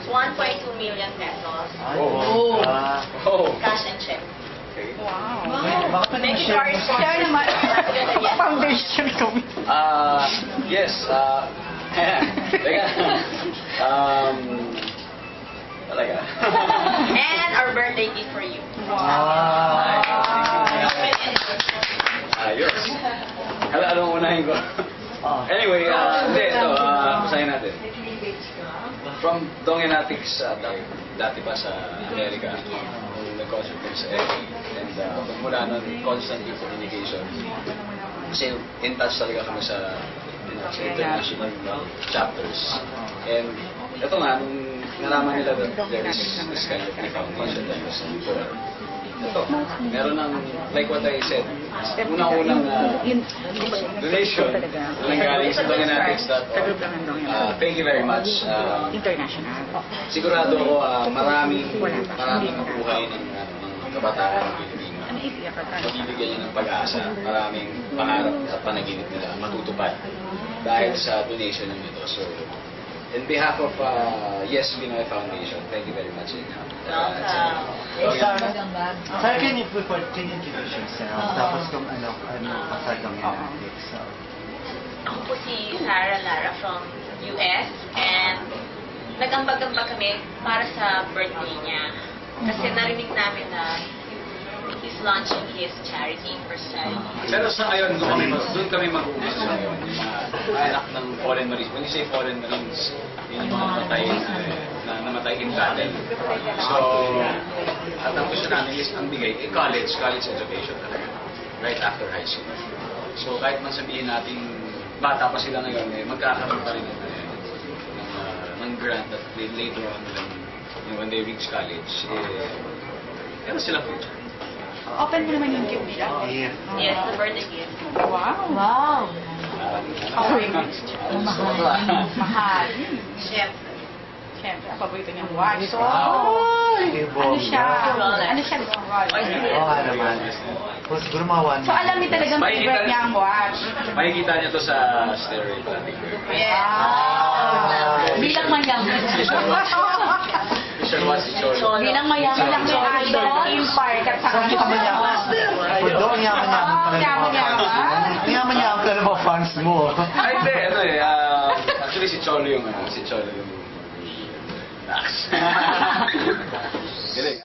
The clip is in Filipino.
1.2 million pesos. Oh. Cash and check. Okay. Wow. Bakit Make it share our mo? Kaya naman, foundation ko. Yes. Teka. Talaga. And our birthday gift for you. Yours. Alam mo unahin ko. Anyway, hindi, ito, basahin natin. From Dongenatics, dati pa sa Amerika, nung nag-concert kami sa LA. And mula nun, constant yung communication. Kasi in touch talaga kami sa international chapters. And ito nga, nung nalaman nila that there is this kind of foundation that was before, ito, meron ng, like what I said, unang-unang donation na nanggaling sa Dongenatics. Thank you very much. International. Sigurado ako maraming mabuhay ng kabataan ng Pilipino. Mabibigyan niyo ng pag-asa. Maraming pangarap at panaginip nila matutupad dahil sa donation ng ito. So, in behalf of Yes Pinoy Foundation, thank you very much. Sir, can you introduce yourself? Tapos kung ano pasal ng Dongenatics. Ako po si Sarah Lara from US and nag-ambag-ambag kami para sa birthday niya. Kasi narinig namin na he's launching his charity, first charity. Pero sa ngayon, doon kami mag-uumpisa ngayon. Yung mga anak ng Fallen Marines. When you say Fallen Marines, yun yung mga namatay in battle. So, at ang gusto namin is ang bigay, college education talaga. Right after high school. So, kahit man sabihin natin, bata pa sila ngayon, magkakaroon pa rin ng grant at later on, when they reach college, meron silang future. Open mo naman yung gift nila. Yes, the birthday gift. Wow. Wow. How rich. Mahal. Siyempre. Siyempre, ang paborito niyang watch. So, Ibo. ano siya? Ano siya? Oo nga naman. Siguro mga one. So, alam niyo talagang favorite niya ang watch. Makikita niyo to sa stereo plating. Wow. Bilang mayaman. Visual watch si Cholo. Bilang mayaman lang may idol. Theme park at saka Bakit ka mayaman? Pudo, ang yaman-yaman pala ng mga fans. Ang yaman-yaman pala ng mga fans mo. Ay, hindi. Actually, si Cholo yung... Galing.